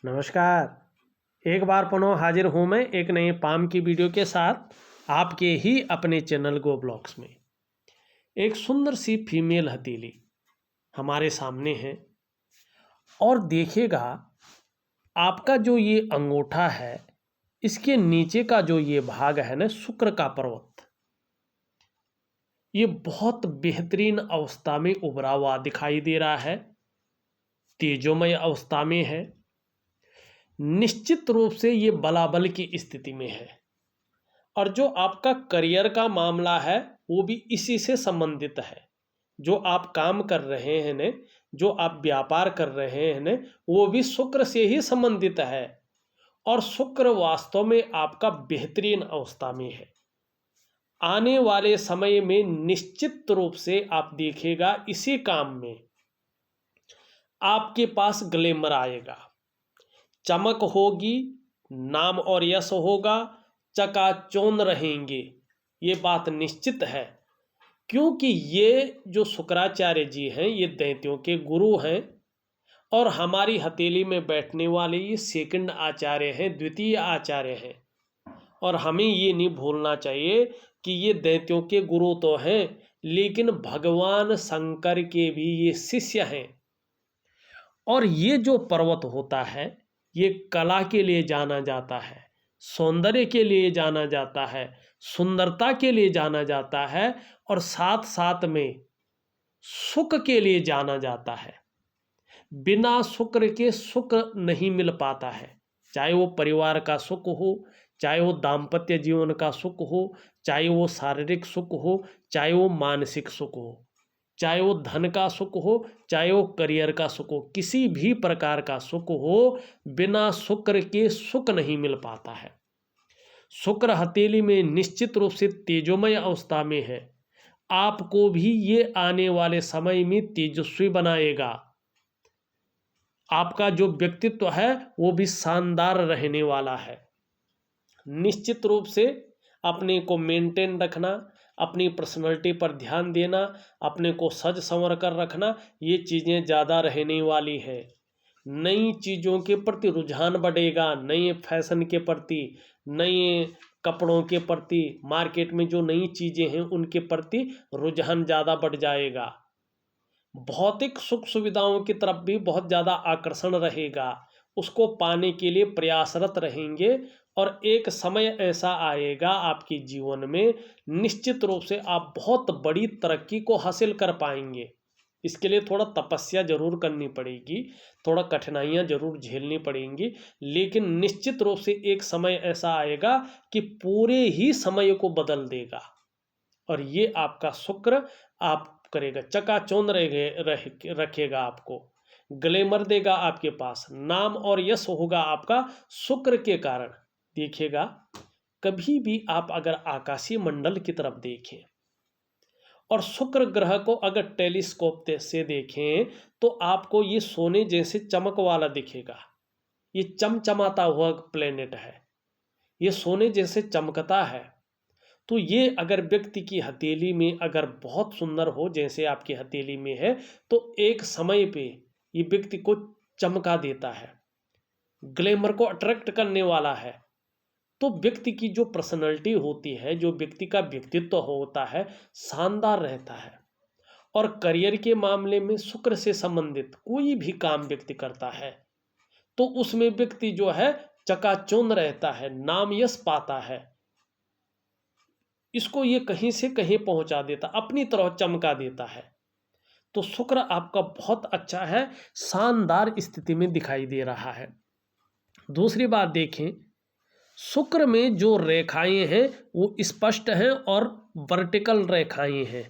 नमस्कार। एक बार पुनः हाजिर हूँ मैं एक नए पाम की वीडियो के साथ आपके ही अपने चैनल गो ब्लॉग्स में। एक सुंदर सी फीमेल हथेली हमारे सामने है और देखिएगा आपका जो ये अंगूठा है इसके नीचे का जो ये भाग है ना, शुक्र का पर्वत, ये बहुत बेहतरीन अवस्था में उभरा हुआ दिखाई दे रहा है, तेजोमय अवस्था में है। निश्चित रूप से ये बलाबल की स्थिति में है और जो आपका करियर का मामला है वो भी इसी से संबंधित है। जो आप काम कर रहे हैं ने, जो आप व्यापार कर रहे हैं ने, वो भी शुक्र से ही संबंधित है और शुक्र वास्तव में आपका बेहतरीन अवस्था में है। आने वाले समय में निश्चित रूप से आप देखिएगा इसी काम में आपके पास ग्लैमर आएगा, चमक होगी, नाम और यश होगा, चकाचौंध रहेंगे, ये बात निश्चित है। क्योंकि ये जो शुक्राचार्य जी हैं ये दैत्यों के गुरु हैं और हमारी हथेली में बैठने वाले ये सेकंड आचार्य हैं, द्वितीय आचार्य हैं। और हमें ये नहीं भूलना चाहिए कि ये दैत्यों के गुरु तो हैं लेकिन भगवान शंकर के भी ये शिष्य हैं। और ये जो पर्वत होता है ये कला के लिए जाना जाता है, सौंदर्य के लिए जाना जाता है, सुंदरता के लिए जाना जाता है और साथ साथ में सुख के लिए जाना जाता है। बिना शुक्र के सुख नहीं मिल पाता है, चाहे वो परिवार का सुख हो, चाहे वो दाम्पत्य जीवन का सुख हो, चाहे वो शारीरिक सुख हो, चाहे वो मानसिक सुख हो, चाहे वो धन का सुख हो, चाहे वो करियर का सुख हो, किसी भी प्रकार का सुख हो, बिना शुक्र के सुख नहीं मिल पाता है। शुक्र हथेली में निश्चित रूप से तेजोमय अवस्था में है, आपको भी ये आने वाले समय में तेजस्वी बनाएगा। आपका जो व्यक्तित्व है वो भी शानदार रहने वाला है। निश्चित रूप से अपने को मेंटेन रखना, अपनी पर्सनैलिटी पर ध्यान देना, अपने को सज संवर कर रखना, ये चीज़ें ज़्यादा रहने वाली है। नई चीज़ों के प्रति रुझान बढ़ेगा, नए फैशन के प्रति, नए कपड़ों के प्रति, मार्केट में जो नई चीज़ें हैं उनके प्रति रुझान ज़्यादा बढ़ जाएगा। भौतिक सुख सुविधाओं की तरफ भी बहुत ज़्यादा आकर्षण रहेगा, उसको पाने के लिए प्रयासरत रहेंगे। और एक समय ऐसा आएगा आपके जीवन में निश्चित रूप से आप बहुत बड़ी तरक्की को हासिल कर पाएंगे। इसके लिए थोड़ा तपस्या जरूर करनी पड़ेगी, थोड़ा कठिनाइयाँ जरूर झेलनी पड़ेंगी, लेकिन निश्चित रूप से एक समय ऐसा आएगा कि पूरे ही समय को बदल देगा और ये आपका शुक्र आप करेगा, चकाचौंध रखेगा, आपको ग्लैमर देगा, आपके पास नाम और यश होगा आपका शुक्र के कारण। देखिएगा कभी भी आप अगर आकाशीय मंडल की तरफ देखें और शुक्र ग्रह को अगर टेलीस्कोप से देखें तो आपको ये सोने जैसे चमक वाला दिखेगा। ये चमचमाता हुआ प्लेनेट है, ये सोने जैसे चमकता है। तो ये अगर व्यक्ति की हथेली में अगर बहुत सुंदर हो जैसे आपकी हथेली में है तो एक समय पे ये व्यक्ति को चमका देता है, ग्लैमर को अट्रैक्ट करने वाला है। तो व्यक्ति की जो पर्सनैलिटी होती है, जो व्यक्ति का व्यक्तित्व होता है, शानदार रहता है। और करियर के मामले में शुक्र से संबंधित कोई भी काम व्यक्ति करता है तो उसमें व्यक्ति जो है चकाचौंध रहता है, नाम यश पाता है, इसको ये कहीं से कहीं पहुंचा देता, अपनी तरह चमका देता है। तो शुक्र आपका बहुत अच्छा है, शानदार स्थिति में दिखाई दे रहा है। दूसरी बात देखें, शुक्र में जो रेखाएं हैं वो स्पष्ट हैं और वर्टिकल रेखाएं हैं।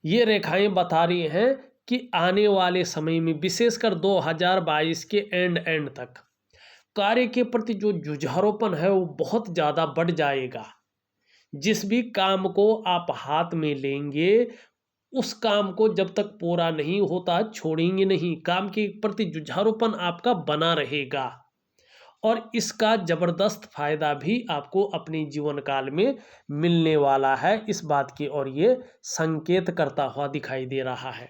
ये रेखाएं बता रही हैं कि आने वाले समय में विशेषकर 2022 के एंड तक कार्य के प्रति जो जुझारूपन है वो बहुत ज़्यादा बढ़ जाएगा। जिस भी काम को आप हाथ में लेंगे उस काम को जब तक पूरा नहीं होता छोड़ेंगे नहीं, काम के प्रति जुझारूपन आपका बना रहेगा और इसका ज़बरदस्त फायदा भी आपको अपने जीवन काल में मिलने वाला है, इस बात की और ये संकेत करता हुआ दिखाई दे रहा है।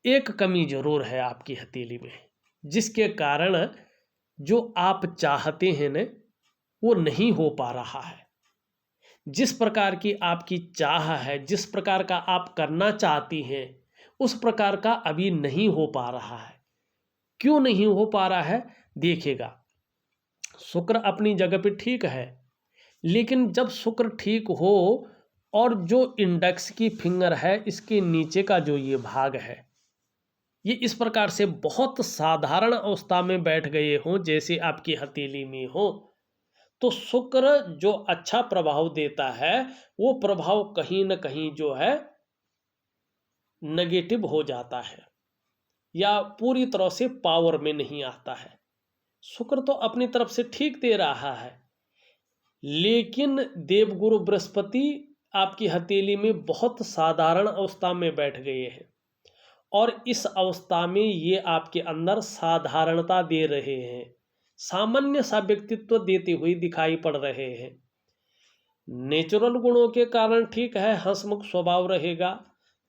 एक कमी जरूर है आपकी हथेली में, जिसके कारण जो आप चाहते हैं ना वो नहीं हो पा रहा है। जिस प्रकार की आपकी चाह है, जिस प्रकार का आप करना चाहती हैं, उस प्रकार का अभी नहीं हो पा रहा है। क्यों नहीं हो पा रहा है? देखिएगा, शुक्र अपनी जगह पे ठीक है, लेकिन जब शुक्र ठीक हो और जो इंडेक्स की फिंगर है इसके नीचे का जो ये भाग है, ये इस प्रकार से बहुत साधारण अवस्था में बैठ गए हों, जैसे आपकी हथेली में हो, तो शुक्र जो अच्छा प्रभाव देता है वो प्रभाव कहीं ना कहीं जो है नेगेटिव हो जाता है या पूरी तरह से पावर में नहीं आता है। शुक्र तो अपनी तरफ से ठीक दे रहा है, लेकिन देवगुरु बृहस्पति आपकी हथेली में बहुत साधारण अवस्था में बैठ गए हैं और इस अवस्था में ये आपके अंदर साधारणता दे रहे हैं, सामान्य सा व्यक्तित्व देते हुए दिखाई पड़ रहे हैं। नेचुरल गुणों के कारण ठीक है, हंसमुख स्वभाव रहेगा,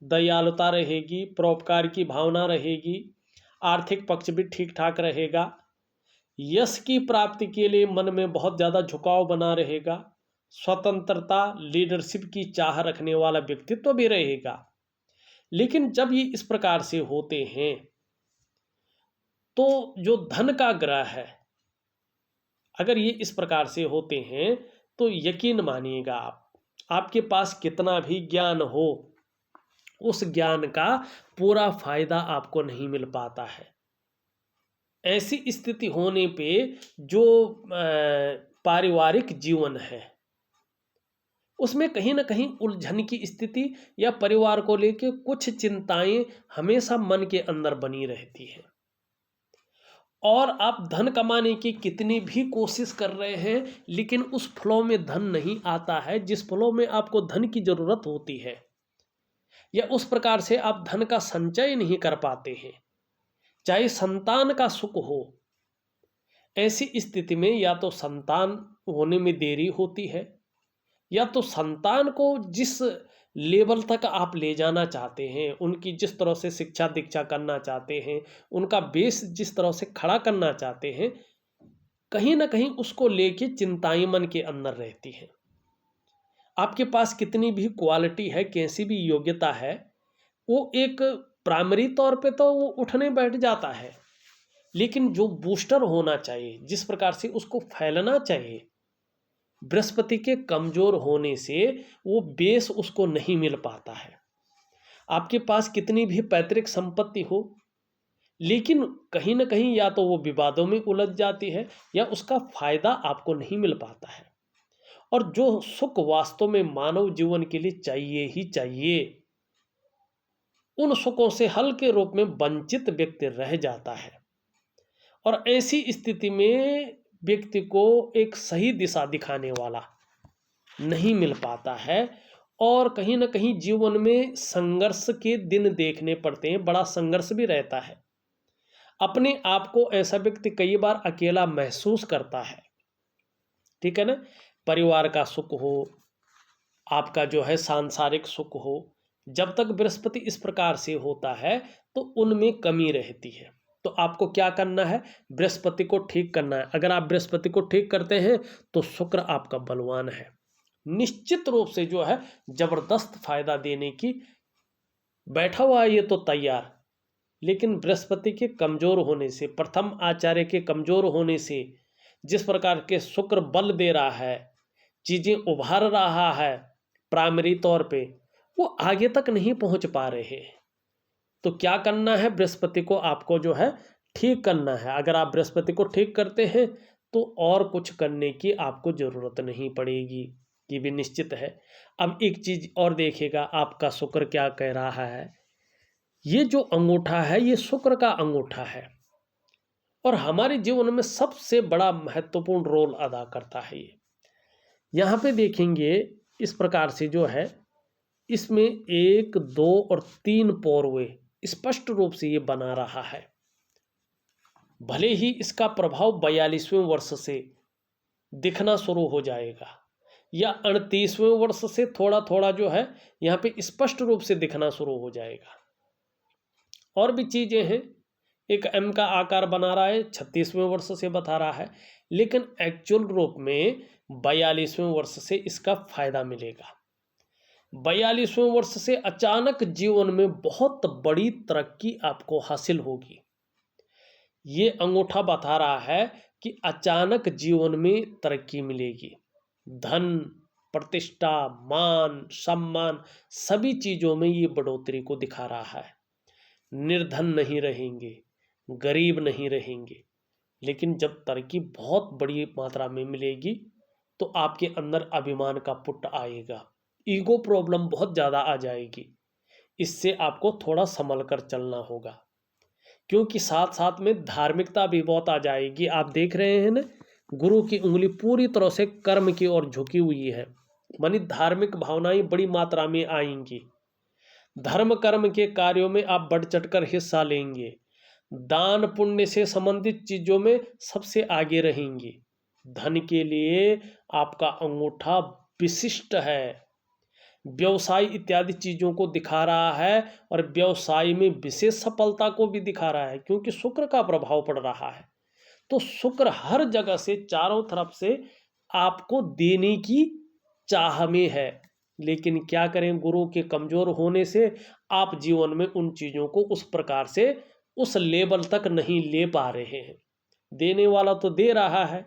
दयालुता रहेगी, परोपकार की भावना रहेगी, आर्थिक पक्ष भी ठीक ठाक रहेगा, यश की प्राप्ति के लिए मन में बहुत ज़्यादा झुकाव बना रहेगा, स्वतंत्रता लीडरशिप की चाह रखने वाला व्यक्तित्व भी रहेगा। लेकिन जब ये इस प्रकार से होते हैं तो जो धन का ग्रह है, अगर ये इस प्रकार से होते हैं तो यकीन मानिएगा आपके पास कितना भी ज्ञान हो, उस ज्ञान का पूरा फायदा आपको नहीं मिल पाता है। ऐसी स्थिति होने पे जो पारिवारिक जीवन है उसमें कहीं ना कहीं उलझन की स्थिति या परिवार को लेकर कुछ चिंताएं हमेशा मन के अंदर बनी रहती है। और आप धन कमाने की कितनी भी कोशिश कर रहे हैं, लेकिन उस फ्लो में धन नहीं आता है जिस फ्लो में आपको धन की जरूरत होती है, या उस प्रकार से आप धन का संचय नहीं कर पाते हैं। चाहे संतान का सुख हो, ऐसी स्थिति में या तो संतान होने में देरी होती है, या तो संतान को जिस लेवल तक आप ले जाना चाहते हैं, उनकी जिस तरह से शिक्षा दीक्षा करना चाहते हैं, उनका बेस जिस तरह से खड़ा करना चाहते हैं, कहीं ना कहीं उसको लेके चिंताएं मन के अंदर रहती हैं। आपके पास कितनी भी क्वालिटी है, कैसी भी योग्यता है, वो एक प्राइमरी तौर पे तो वो उठने बैठ जाता है, लेकिन जो बूस्टर होना चाहिए, जिस प्रकार से उसको फैलना चाहिए, बृहस्पति के कमजोर होने से वो बेस उसको नहीं मिल पाता है। आपके पास कितनी भी पैतृक संपत्ति हो, लेकिन कहीं ना कहीं या तो वो विवादों में उलझ जाती है या उसका फायदा आपको नहीं मिल पाता है। और जो सुख वास्तव में मानव जीवन के लिए चाहिए ही चाहिए, उन सुखों से हल्के रूप में वंचित व्यक्ति रह जाता है। और ऐसी स्थिति में व्यक्ति को एक सही दिशा दिखाने वाला नहीं मिल पाता है और कहीं ना कहीं जीवन में संघर्ष के दिन देखने पड़ते हैं, बड़ा संघर्ष भी रहता है। अपने आप को ऐसा व्यक्ति कई बार अकेला महसूस करता है, ठीक है ना। परिवार का सुख हो, आपका जो है सांसारिक सुख हो, जब तक बृहस्पति इस प्रकार से होता है तो उनमें कमी रहती है। तो आपको क्या करना है? बृहस्पति को ठीक करना है। अगर आप बृहस्पति को ठीक करते हैं तो शुक्र आपका बलवान है, निश्चित रूप से जो है जबरदस्त फायदा देने की बैठा हुआ है ये तो तैयार। लेकिन बृहस्पति के कमजोर होने से, प्रथम आचार्य के कमजोर होने से, जिस प्रकार के शुक्र बल दे रहा है, चीजें उभार रहा है प्राइमरी तौर पे, वो आगे तक नहीं पहुंच पा रहे। तो क्या करना है? बृहस्पति को आपको जो है ठीक करना है। अगर आप बृहस्पति को ठीक करते हैं तो और कुछ करने की आपको जरूरत नहीं पड़ेगी, ये भी निश्चित है। अब एक चीज और देखिएगा, आपका शुक्र क्या कह रहा है। ये जो अंगूठा है ये शुक्र का अंगूठा है और हमारे जीवन में सबसे बड़ा महत्वपूर्ण रोल अदा करता है ये। यहाँ पे देखेंगे इस प्रकार से जो है, इसमें 1, 2 और 3 पौरवे स्पष्ट रूप से ये बना रहा है। भले ही इसका प्रभाव 42वें वर्ष से दिखना शुरू हो जाएगा या 38वें वर्ष से थोड़ा थोड़ा जो है यहाँ पे स्पष्ट रूप से दिखना शुरू हो जाएगा। और भी चीजें हैं, एक एम का आकार बना रहा है, 36वें वर्ष से बता रहा है, लेकिन एक्चुअल रूप में 42वें वर्ष से इसका फायदा मिलेगा। 42वें वर्ष से अचानक जीवन में बहुत बड़ी तरक्की आपको हासिल होगी। ये अंगूठा बता रहा है कि अचानक जीवन में तरक्की मिलेगी। धन, प्रतिष्ठा, मान, सम्मान, सभी चीजों में ये बढ़ोतरी को दिखा रहा है। निर्धन नहीं रहेंगे, गरीब नहीं रहेंगे, लेकिन जब तरक्की बहुत बड़ी मात्रा में मिलेगी तो आपके अंदर अभिमान का पुट आएगा, ईगो प्रॉब्लम बहुत ज़्यादा आ जाएगी। इससे आपको थोड़ा संभल कर चलना होगा, क्योंकि साथ साथ में धार्मिकता भी बहुत आ जाएगी। आप देख रहे हैं ना, गुरु की उंगली पूरी तरह से कर्म की ओर झुकी हुई है, मानी धार्मिक भावनाएं बड़ी मात्रा में आएंगी। धर्म कर्म के कार्यों में आप बढ़ चढ़कर हिस्सा लेंगे। दान पुण्य से संबंधित चीजों में सबसे आगे रहेंगे। धन के लिए आपका अंगूठा विशिष्ट है, व्यवसाय इत्यादि चीजों को दिखा रहा है और व्यवसाय में विशेष सफलता को भी दिखा रहा है, क्योंकि शुक्र का प्रभाव पड़ रहा है। तो शुक्र हर जगह से चारों तरफ से आपको देने की चाह में है, लेकिन क्या करें, गुरु के कमजोर होने से आप जीवन में उन चीजों को उस प्रकार से उस लेवल तक नहीं ले पा रहे हैं। देने वाला तो दे रहा है,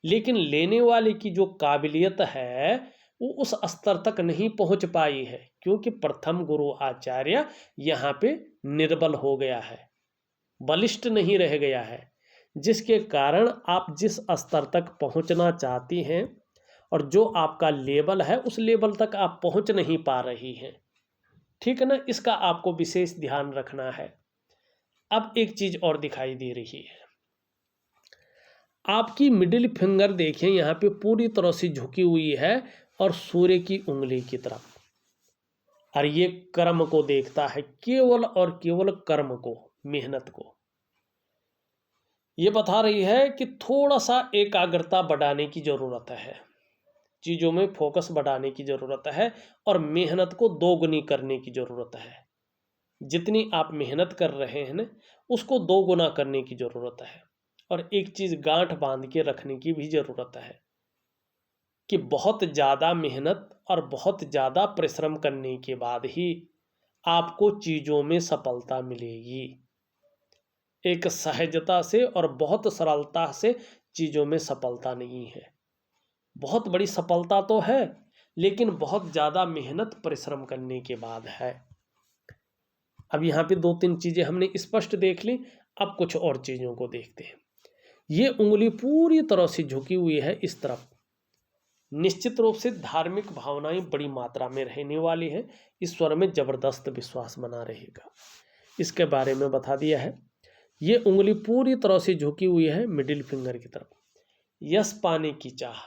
लेकिन लेने वाले की जो काबिलियत है वो उस स्तर तक नहीं पहुंच पाई है, क्योंकि प्रथम गुरु आचार्य यहाँ पे निर्बल हो गया है, बलिष्ठ नहीं रह गया है, जिसके कारण आप जिस स्तर तक पहुंचना चाहती हैं और जो आपका लेवल है उस लेवल तक आप पहुंच नहीं पा रही हैं। ठीक है ना, इसका आपको विशेष ध्यान रखना है। अब एक चीज और दिखाई दे रही है, आपकी मिडिल फिंगर देखें यहाँ पे पूरी तरह से झुकी हुई है और सूर्य की उंगली की तरफ, और ये कर्म को देखता है, केवल और केवल कर्म को, मेहनत को। ये बता रही है कि थोड़ा सा एकाग्रता बढ़ाने की जरूरत है, चीजों में फोकस बढ़ाने की जरूरत है और मेहनत को दोगुनी करने की जरूरत है। जितनी आप मेहनत कर रहे हैं ना, उसको दो गुना करने की जरूरत है। और एक चीज गांठ बांध के रखने की भी जरूरत है कि बहुत ज्यादा मेहनत और बहुत ज्यादा परिश्रम करने के बाद ही आपको चीजों में सफलता मिलेगी। एक सहजता से और बहुत सरलता से चीजों में सफलता नहीं है। बहुत बड़ी सफलता तो है, लेकिन बहुत ज्यादा मेहनत परिश्रम करने के बाद है। अब यहाँ पे दो तीन चीजें हमने स्पष्ट देख ली, अब कुछ और चीजों को देखते हैं। ये उंगली पूरी तरह से झुकी हुई है इस तरफ, निश्चित रूप से धार्मिक भावनाएं बड़ी मात्रा में रहने वाली है, ईश्वर में जबरदस्त विश्वास बना रहेगा, इसके बारे में बता दिया है। ये उंगली पूरी तरह से झुकी हुई है मिडिल फिंगर की तरफ, यश पाने की चाह,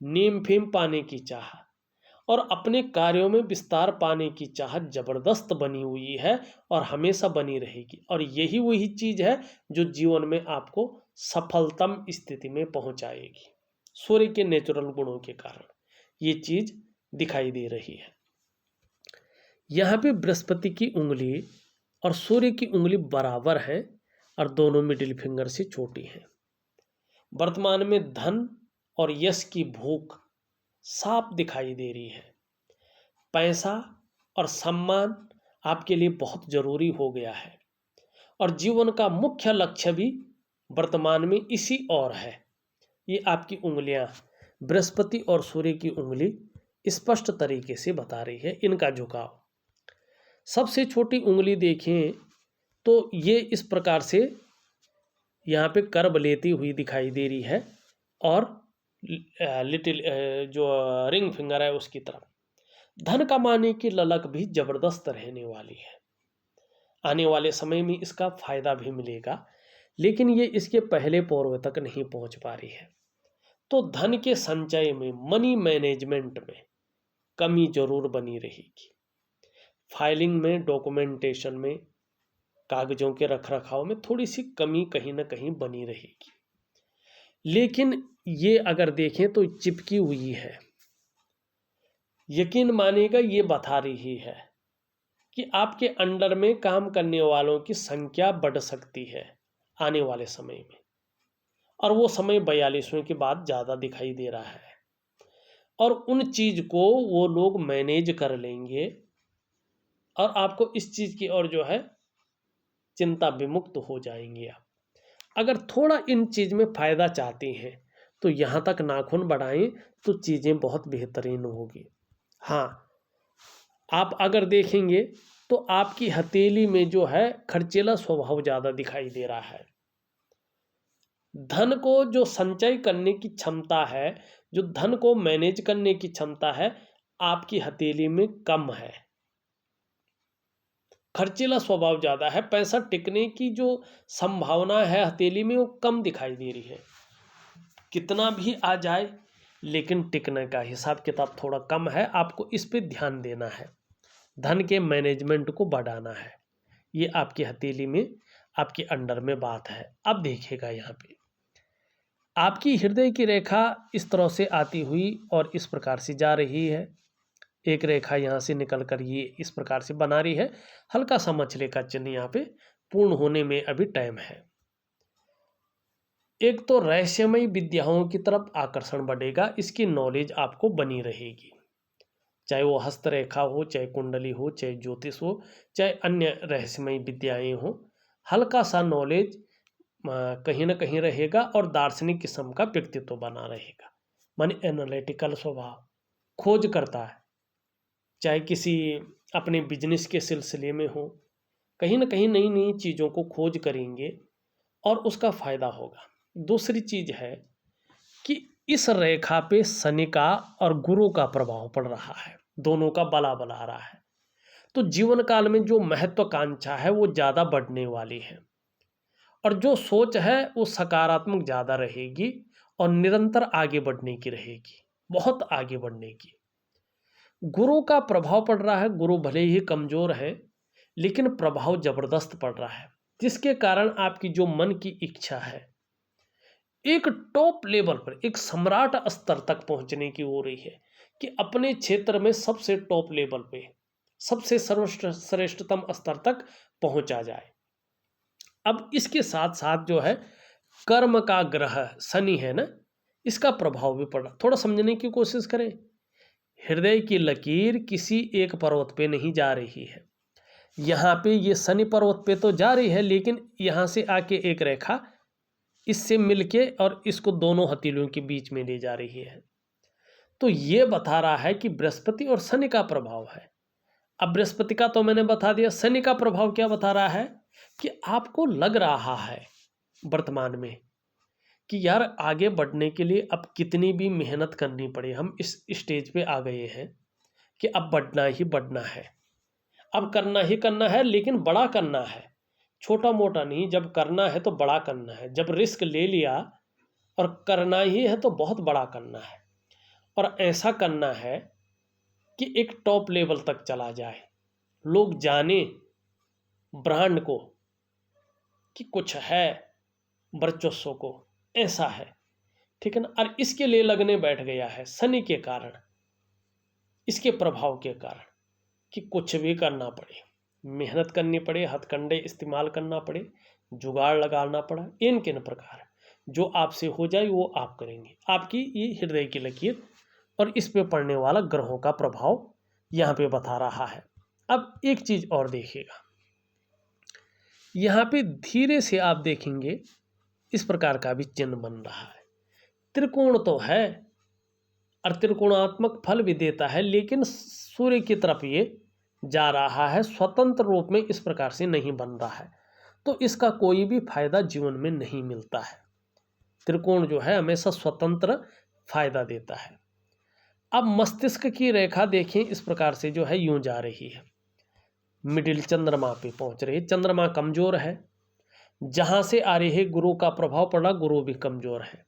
नेम फेम पाने की चाह और अपने कार्यों में विस्तार पाने की चाह जबरदस्त बनी हुई है और हमेशा बनी रहेगी। और यही वही चीज है जो जीवन में आपको सफलतम स्थिति में पहुंचाएगी। सूर्य के नेचुरल गुणों के कारण ये चीज दिखाई दे रही है। यहाँ पे बृहस्पति की उंगली और सूर्य की उंगली बराबर है और दोनों मिडिल फिंगर से छोटी हैं। वर्तमान में धन और यश की भूख साफ दिखाई दे रही है। पैसा और सम्मान आपके लिए बहुत जरूरी हो गया है और जीवन का मुख्य लक्ष्य भी वर्तमान में इसी और है। ये आपकी उंगलियां, बृहस्पति और सूर्य की उंगली स्पष्ट तरीके से बता रही है इनका झुकाव। सबसे छोटी उंगली देखें तो ये इस प्रकार से यहाँ पे कर्व लेती हुई दिखाई दे रही है और लिटिल जो रिंग फिंगर है उसकी तरफ। धन कमाने की ललक भी जबरदस्त रहने वाली है, आने वाले समय में इसका फायदा भी मिलेगा, लेकिन ये इसके पहले पर्व तक नहीं पहुंच पा रही है। तो धन के संचय में, मनी मैनेजमेंट में कमी जरूर बनी रहेगी। फाइलिंग में, डॉक्यूमेंटेशन में, कागजों के रखरखाव में थोड़ी सी कमी कहीं ना कहीं बनी रहेगी। लेकिन ये अगर देखें तो चिपकी हुई है, यकीन मानिएगा ये बता रही है कि आपके अंडर में काम करने वालों की संख्या बढ़ सकती है आने वाले समय में, और वो समय 42वें के बाद ज़्यादा दिखाई दे रहा है, और उन चीज़ को वो लोग मैनेज कर लेंगे और आपको इस चीज़ की ओर जो है चिंता विमुक्त हो जाएंगे आप। अगर थोड़ा इन चीज़ में फ़ायदा चाहते हैं तो यहाँ तक नाखून बढ़ाएं तो चीज़ें बहुत बेहतरीन होगी। हाँ, आप अगर देखेंगे तो आपकी हथेली में जो है खर्चीला स्वभाव ज़्यादा दिखाई दे रहा है। धन को जो संचय करने की क्षमता है, जो धन को मैनेज करने की क्षमता है, आपकी हथेली में कम है। खर्चीला स्वभाव ज़्यादा है, पैसा टिकने की जो संभावना है हथेली में वो कम दिखाई दे रही है। कितना भी आ जाए लेकिन टिकने का हिसाब किताब थोड़ा कम है। आपको इस पे ध्यान देना है, धन के मैनेजमेंट को बढ़ाना है। ये आपकी हथेली में, आपके अंडर में बात है। अब देखिएगा यहाँ पे आपकी हृदय की रेखा इस तरह से आती हुई और इस प्रकार से जा रही है। एक रेखा यहाँ से निकल कर ये इस प्रकार से बना रही है। हल्का सा मछली का चिन्ह यहाँ पे पूर्ण होने में अभी टाइम है। एक तो रहस्यमयी विद्याओं की तरफ आकर्षण बढ़ेगा, इसकी नॉलेज आपको बनी रहेगी, चाहे वो हस्तरेखा हो, चाहे कुंडली हो, चाहे ज्योतिष हो, चाहे अन्य रहस्यमयी विद्याएं हो। हल्का सा नॉलेज कहीं ना कहीं रहेगा और दार्शनिक किस्म का व्यक्तित्व बना रहेगा, माने एनालिटिकल स्वभाव, खोज करता है, चाहे किसी अपने बिजनेस के सिलसिले में हो, कहीं ना कहीं नई नई चीज़ों को खोज करेंगे और उसका फायदा होगा। दूसरी चीज है कि इस रेखा पे शनि का और गुरु का प्रभाव पड़ रहा है, दोनों का बला बला आ रहा है। तो जीवन काल में जो महत्वाकांक्षा है वो ज़्यादा बढ़ने वाली है, और जो सोच है वो सकारात्मक ज़्यादा रहेगी और निरंतर आगे बढ़ने की रहेगी, बहुत आगे बढ़ने की। गुरु का प्रभाव पड़ रहा है, गुरु भले ही कमज़ोर है लेकिन प्रभाव ज़बरदस्त पड़ रहा है, जिसके कारण आपकी जो मन की इच्छा है एक टॉप लेवल पर, एक सम्राट स्तर तक पहुंचने की हो रही है कि अपने क्षेत्र में सबसे टॉप लेवल पे, सबसे श्रेष्ठतम स्तर तक पहुंचा जाए। अब इसके साथ साथ जो है कर्म का ग्रह शनि है ना, इसका प्रभाव भी पड़ा। थोड़ा समझने की कोशिश करें। हृदय की लकीर किसी एक पर्वत पे नहीं जा रही है, यहाँ पे ये शनि पर्वत पे तो जा रही है, लेकिन यहाँ से आके एक रेखा इससे मिलके और इसको दोनों हथेलियों के बीच में ले जा रही है। तो ये बता रहा है कि बृहस्पति और शनि का प्रभाव है। अब बृहस्पति का तो मैंने बता दिया, शनि का प्रभाव क्या बता रहा है कि आपको लग रहा है वर्तमान में कि यार आगे बढ़ने के लिए अब कितनी भी मेहनत करनी पड़े, हम इस स्टेज पे आ गए हैं कि अब बढ़ना ही बढ़ना है, अब करना ही करना है, लेकिन बड़ा करना है, छोटा मोटा नहीं। जब करना है तो बड़ा करना है, जब रिस्क ले लिया और करना ही है तो बहुत बड़ा करना है, और ऐसा करना है कि एक टॉप लेवल तक चला जाए, लोग जाने ब्रांड को कि कुछ है, वर्चस्व को, ऐसा है, ठीक है ना। और इसके लिए लगने बैठ गया है शनि के कारण, इसके प्रभाव के कारण, कि कुछ भी करना पड़े, मेहनत करनी पड़े, हथकंडे इस्तेमाल करना पड़े, जुगाड़ लगाना पड़ा, इन किन प्रकार जो आपसे हो जाए वो आप करेंगे। आपकी ये हृदय की लकीर और इस पे पड़ने वाला ग्रहों का प्रभाव यहाँ पे बता रहा है। अब एक चीज और देखिएगा, यहाँ पे धीरे से आप देखेंगे इस प्रकार का भी चिन्ह बन रहा है। त्रिकोण तो है और त्रिकोणात्मक फल भी देता है, लेकिन सूर्य की तरफ ये जा रहा है, स्वतंत्र रूप में इस प्रकार से नहीं बन रहा है, तो इसका कोई भी फायदा जीवन में नहीं मिलता है। त्रिकोण जो है हमेशा स्वतंत्र फायदा देता है। अब मस्तिष्क की रेखा देखें, इस प्रकार से जो है यूं जा रही है, मिडिल चंद्रमा पे पहुंच रही है। चंद्रमा कमजोर है, जहां से आ रही है गुरु का प्रभाव पड़ा, गुरु भी कमजोर है।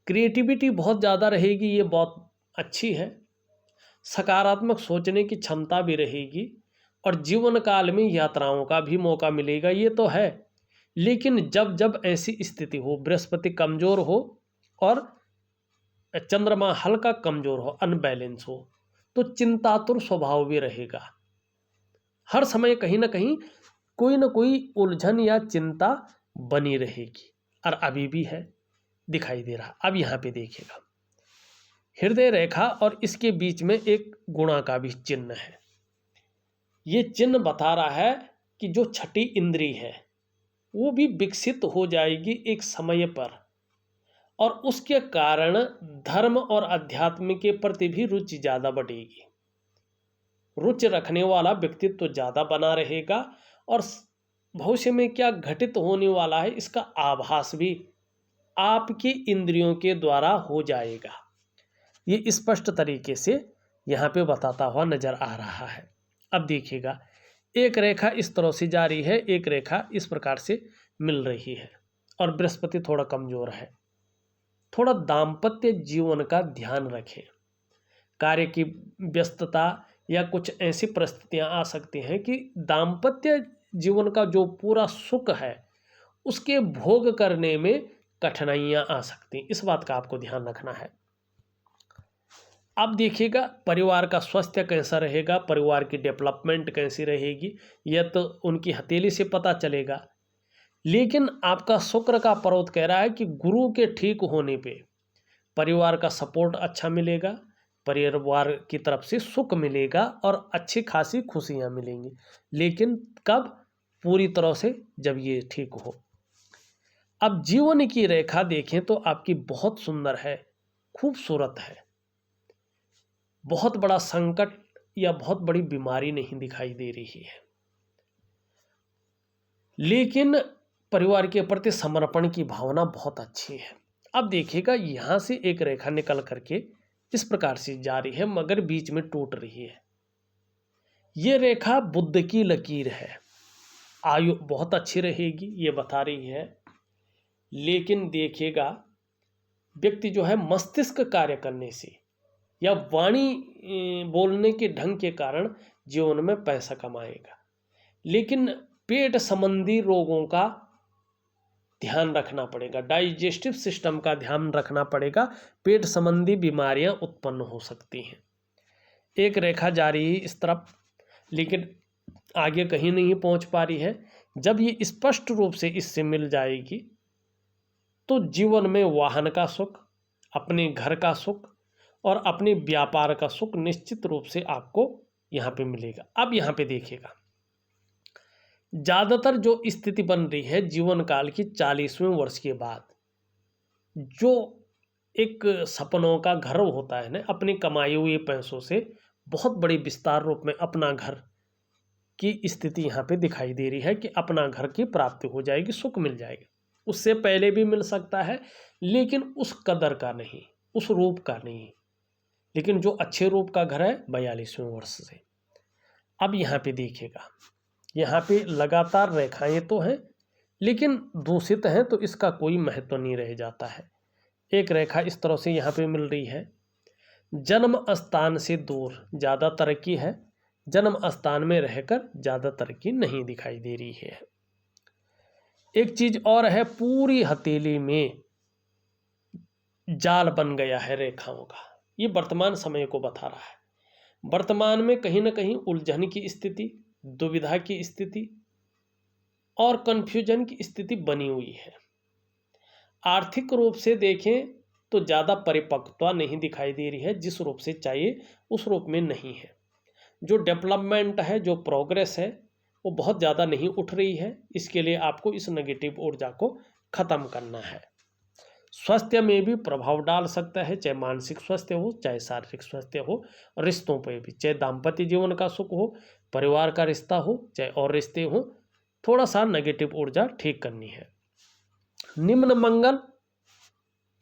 क्रिएटिविटी बहुत ज़्यादा रहेगी, ये बहुत अच्छी है, सकारात्मक सोचने की क्षमता भी रहेगी और जीवन काल में यात्राओं का भी मौका मिलेगा, ये तो है। लेकिन जब जब ऐसी स्थिति हो, बृहस्पति कमजोर हो और चंद्रमा हल्का कमजोर हो, अनबैलेंस हो, तो चिंतातुर स्वभाव भी रहेगा, हर समय कहीं ना कहीं कोई ना कोई उलझन या चिंता बनी रहेगी, और अभी भी है, दिखाई दे रहा। अब यहाँ पे देखिएगा, हृदय रेखा और इसके बीच में एक गुणा का भी चिन्ह है। ये चिन्ह बता रहा है कि जो छठी इंद्री है वो भी विकसित हो जाएगी एक समय पर, और उसके कारण धर्म और अध्यात्म के प्रति भी रुचि ज़्यादा बढ़ेगी। रुचि रखने वाला व्यक्तित्व ज़्यादा बना रहेगा, और भविष्य में क्या घटित होने वाला है इसका आभास भी आपकी इंद्रियों के द्वारा हो जाएगा। ये स्पष्ट तरीके से यहाँ पे बताता हुआ नजर आ रहा है। अब देखिएगा, एक रेखा इस तरह से जा रही है, एक रेखा इस प्रकार से मिल रही है, और बृहस्पति थोड़ा कमजोर है। थोड़ा दाम्पत्य जीवन का ध्यान रखें। कार्य की व्यस्तता या कुछ ऐसी परिस्थितियां आ सकती हैं कि दाम्पत्य जीवन का जो पूरा सुख है उसके भोग करने में कठिनाइयां आ सकती हैं। इस बात का आपको ध्यान रखना है। अब देखिएगा, परिवार का स्वास्थ्य कैसा रहेगा, परिवार की डेवलपमेंट कैसी रहेगी, यह तो उनकी हथेली से पता चलेगा। लेकिन आपका शुक्र का पर्वत कह रहा है कि गुरु के ठीक होने पे परिवार का सपोर्ट अच्छा मिलेगा, परिवार की तरफ से सुख मिलेगा और अच्छी खासी खुशियां मिलेंगी। लेकिन कब? पूरी तरह से जब ये ठीक हो। अब जीवन की रेखा देखें तो आपकी बहुत सुंदर है, खूबसूरत है। बहुत बड़ा संकट या बहुत बड़ी बीमारी नहीं दिखाई दे रही है, लेकिन परिवार के प्रति समर्पण की भावना बहुत अच्छी है। अब देखिएगा, यहां से एक रेखा निकल करके इस प्रकार से जा रही है, मगर बीच में टूट रही है। ये रेखा बुद्ध की लकीर है। आयु बहुत अच्छी रहेगी ये बता रही है। लेकिन देखिएगा, व्यक्ति जो है मस्तिष्क कार्य करने से या वाणी बोलने के ढंग के कारण जीवन में पैसा कमाएगा, लेकिन पेट संबंधी रोगों का ध्यान रखना पड़ेगा, डाइजेस्टिव सिस्टम का ध्यान रखना पड़ेगा। पेट संबंधी बीमारियां उत्पन्न हो सकती हैं। एक रेखा जा रही है इस तरफ, लेकिन आगे कहीं नहीं पहुंच पा रही है। जब ये स्पष्ट रूप से इससे मिल जाएगी तो जीवन में वाहन का सुख, अपने घर का सुख और अपने व्यापार का सुख निश्चित रूप से आपको यहाँ पे मिलेगा। अब यहाँ पे देखिएगा, ज़्यादातर जो स्थिति बन रही है जीवन काल की 40वें वर्ष के बाद, जो एक सपनों का घर होता है ना, अपने कमाए हुए पैसों से बहुत बड़ी विस्तार रूप में अपना घर की स्थिति यहाँ पे दिखाई दे रही है कि अपना घर की प्राप्ति हो जाएगी, सुख मिल जाएगा। उससे पहले भी मिल सकता है, लेकिन उस कदर का नहीं, उस रूप का नहीं। लेकिन जो अच्छे रूप का घर है 42वें वर्ष से। अब यहाँ पे देखिएगा, यहाँ पे लगातार रेखाएं तो हैं, लेकिन दूषित हैं तो इसका कोई महत्व नहीं रह जाता है। एक रेखा इस तरह से यहाँ पे मिल रही है। जन्म स्थान से दूर ज़्यादा तरक्की है, जन्म स्थान में रहकर ज़्यादा तरक्की नहीं दिखाई दे रही है। एक चीज और है, पूरी हथेली में जाल बन गया है रेखाओं का। ये वर्तमान समय को बता रहा है। वर्तमान में कहीं ना कहीं उलझन की स्थिति, दुविधा की स्थिति और कंफ्यूजन की स्थिति बनी हुई है। आर्थिक रूप से देखें तो ज़्यादा परिपक्वता नहीं दिखाई दे रही है, जिस रूप से चाहिए उस रूप में नहीं है। जो डेवलपमेंट है, जो प्रोग्रेस है, वो बहुत ज़्यादा नहीं उठ रही है। इसके लिए आपको इस नेगेटिव ऊर्जा को ख़त्म करना है। स्वास्थ्य में भी प्रभाव डाल सकता है, चाहे मानसिक स्वास्थ्य हो, चाहे शारीरिक स्वास्थ्य हो, रिश्तों पर भी, चाहे दाम्पत्य जीवन का सुख हो, परिवार का रिश्ता हो, चाहे और रिश्ते हो, थोड़ा सा नेगेटिव ऊर्जा ठीक करनी है। निम्न मंगल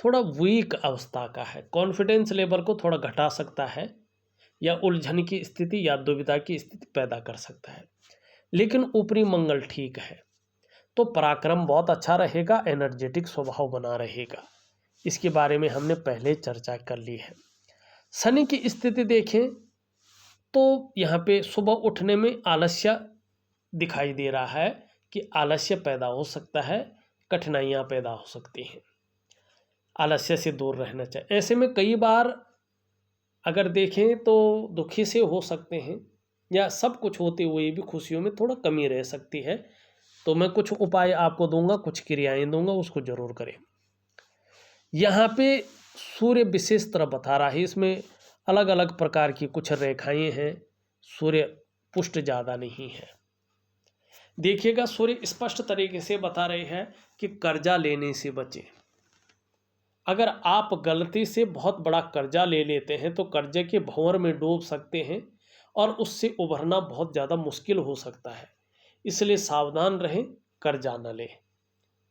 थोड़ा वीक अवस्था का है, कॉन्फिडेंस लेवल को थोड़ा घटा सकता है या उलझन की स्थिति या दुविधा की स्थिति पैदा कर सकता है। लेकिन ऊपरी मंगल ठीक है, तो पराक्रम बहुत अच्छा रहेगा, एनर्जेटिक स्वभाव बना रहेगा। इसके बारे में हमने पहले चर्चा कर ली है। शनि की स्थिति देखें तो यहाँ पे सुबह उठने में आलस्य दिखाई दे रहा है कि आलस्य पैदा हो सकता है, कठिनाइयाँ पैदा हो सकती हैं। आलस्य से दूर रहना चाहिए। ऐसे में कई बार अगर देखें तो दुखी से हो सकते हैं या सब कुछ होते हुए भी खुशियों में थोड़ा कमी रह सकती है। तो मैं कुछ उपाय आपको दूंगा, कुछ क्रियाएं दूंगा, उसको जरूर करें। यहाँ पे सूर्य विशेष तरह बता रहा है, इसमें अलग अलग प्रकार की कुछ रेखाएं हैं, सूर्य पुष्ट ज़्यादा नहीं है। देखिएगा, सूर्य स्पष्ट तरीके से बता रहे हैं कि कर्जा लेने से बचें। अगर आप गलती से बहुत बड़ा कर्जा ले लेते हैं तो कर्जे के भंवर में डूब सकते हैं और उससे उभरना बहुत ज़्यादा मुश्किल हो सकता है। इसलिए सावधान रहें, कर्जा न लें।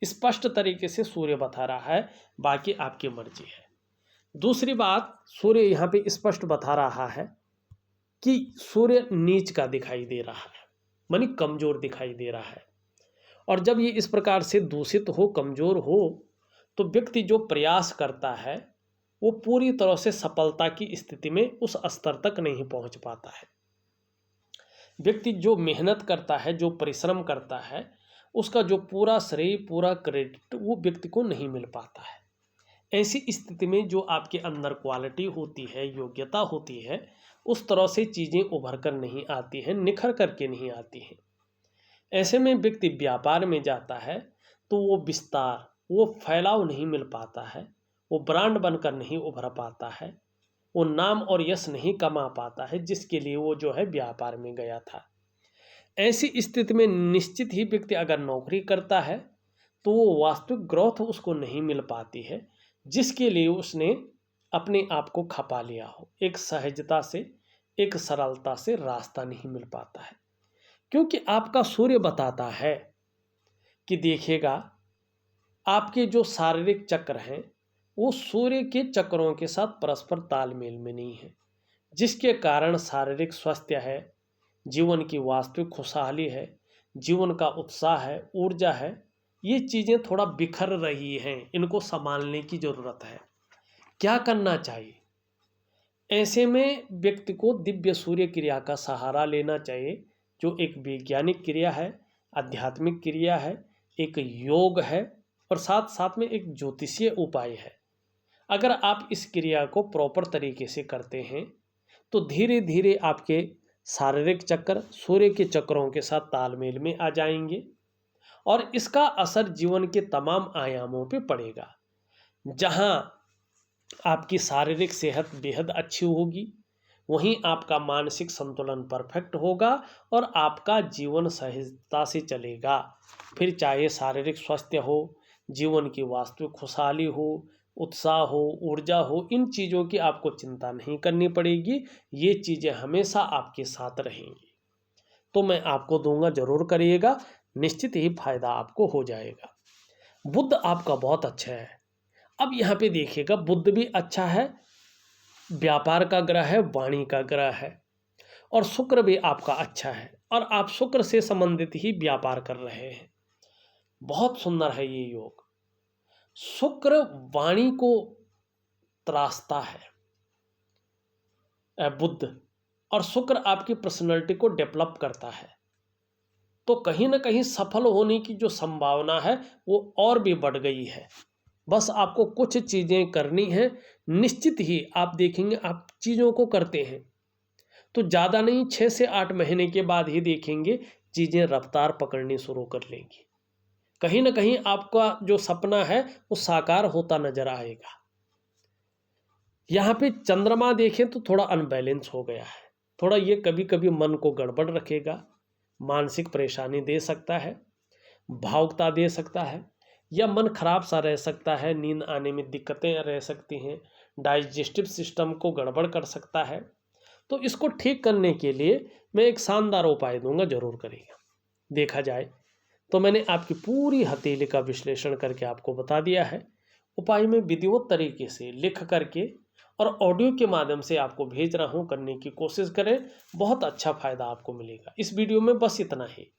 स्पष्ट तरीके से सूर्य बता रहा है, बाकी आपकी मर्जी है। दूसरी बात, सूर्य यहाँ पे स्पष्ट बता रहा है कि सूर्य नीच का दिखाई दे रहा है, मानी कमजोर दिखाई दे रहा है। और जब ये इस प्रकार से दूषित हो, कमजोर हो, तो व्यक्ति जो प्रयास करता है वो पूरी तरह से सफलता की स्थिति में उस स्तर तक नहीं पहुंच पाता है। व्यक्ति जो मेहनत करता है, जो परिश्रम करता है, उसका जो पूरा श्रेय, पूरा क्रेडिट वो व्यक्ति को नहीं मिल पाता है। ऐसी स्थिति में जो आपके अंदर क्वालिटी होती है, योग्यता होती है, उस तरह से चीज़ें उभर कर नहीं आती हैं, निखर करके नहीं आती हैं। ऐसे में व्यक्ति व्यापार में जाता है तो वो विस्तार, वो फैलाव नहीं मिल पाता है, वो ब्रांड बनकर नहीं उभर पाता है, वो नाम और यश नहीं कमा पाता है जिसके लिए वो जो है व्यापार में गया था। ऐसी स्थिति में निश्चित ही व्यक्ति अगर नौकरी करता है तो वो वास्तविक ग्रोथ उसको नहीं मिल पाती है जिसके लिए उसने अपने आप को खपा लिया हो। एक सहजता से, एक सरलता से रास्ता नहीं मिल पाता है, क्योंकि आपका सूर्य बताता है कि देखिएगा, आपके जो शारीरिक चक्र हैं वो सूर्य के चक्रों के साथ परस्पर तालमेल में नहीं है, जिसके कारण शारीरिक स्वास्थ्य है, जीवन की वास्तविक खुशहाली है, जीवन का उत्साह है, ऊर्जा है, ये चीज़ें थोड़ा बिखर रही हैं। इनको संभालने की ज़रूरत है। क्या करना चाहिए? ऐसे में व्यक्ति को दिव्य सूर्य क्रिया का सहारा लेना चाहिए, जो एक वैज्ञानिक क्रिया है, आध्यात्मिक क्रिया है, एक योग है और साथ साथ में एक ज्योतिषीय उपाय है। अगर आप इस क्रिया को प्रॉपर तरीके से करते हैं तो धीरे धीरे आपके शारीरिक चक्र सूर्य के चक्रों के साथ तालमेल में आ जाएंगे और इसका असर जीवन के तमाम आयामों पे पड़ेगा। जहां आपकी शारीरिक सेहत बेहद अच्छी होगी, वहीं आपका मानसिक संतुलन परफेक्ट होगा और आपका जीवन सहजता से चलेगा। फिर चाहे शारीरिक स्वास्थ्य हो, जीवन की वास्तविक खुशहाली हो, उत्साह हो, ऊर्जा हो, इन चीज़ों की आपको चिंता नहीं करनी पड़ेगी। ये चीज़ें हमेशा आपके साथ रहेंगी। तो मैं आपको दूंगा, जरूर करिएगा, निश्चित ही फायदा आपको हो जाएगा। बुध आपका बहुत अच्छा है। अब यहाँ पे देखिएगा, बुध भी अच्छा है, व्यापार का ग्रह है, वाणी का ग्रह है, और शुक्र भी आपका अच्छा है और आप शुक्र से संबंधित ही व्यापार कर रहे हैं। बहुत सुंदर है ये योग। शुक्र वाणी को त्रासता है, बुध, और शुक्र आपकी पर्सनैलिटी को डेवलप करता है। तो कहीं ना कहीं सफल होने की जो संभावना है वो और भी बढ़ गई है। बस आपको कुछ चीज़ें करनी है, निश्चित ही आप देखेंगे, आप चीज़ों को करते हैं तो ज़्यादा नहीं, 6 से 8 महीने के बाद ही देखेंगे चीज़ें रफ्तार पकड़नी शुरू कर लेंगी। कहीं ना कहीं आपका जो सपना है वो साकार होता नजर आएगा। यहाँ पे चंद्रमा देखें तो थोड़ा अनबैलेंस हो गया है, थोड़ा ये कभी कभी मन को गड़बड़ रखेगा, मानसिक परेशानी दे सकता है, भावुकता दे सकता है, या मन खराब सा रह सकता है, नींद आने में दिक्कतें रह सकती हैं, डाइजेस्टिव सिस्टम को गड़बड़ कर सकता है। तो इसको ठीक करने के लिए मैं एक शानदार उपाय दूंगा, जरूर करिएगा। देखा जाए तो मैंने आपकी पूरी हथेली का विश्लेषण करके आपको बता दिया है। उपाय में विधिवत तरीके से लिख करके और ऑडियो के माध्यम से आपको भेज रहा हूँ, करने की कोशिश करें, बहुत अच्छा फायदा आपको मिलेगा। इस वीडियो में बस इतना ही।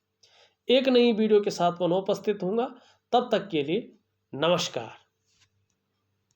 एक नई वीडियो के साथ पुनः उपस्थित होऊंगा, तब तक के लिए नमस्कार।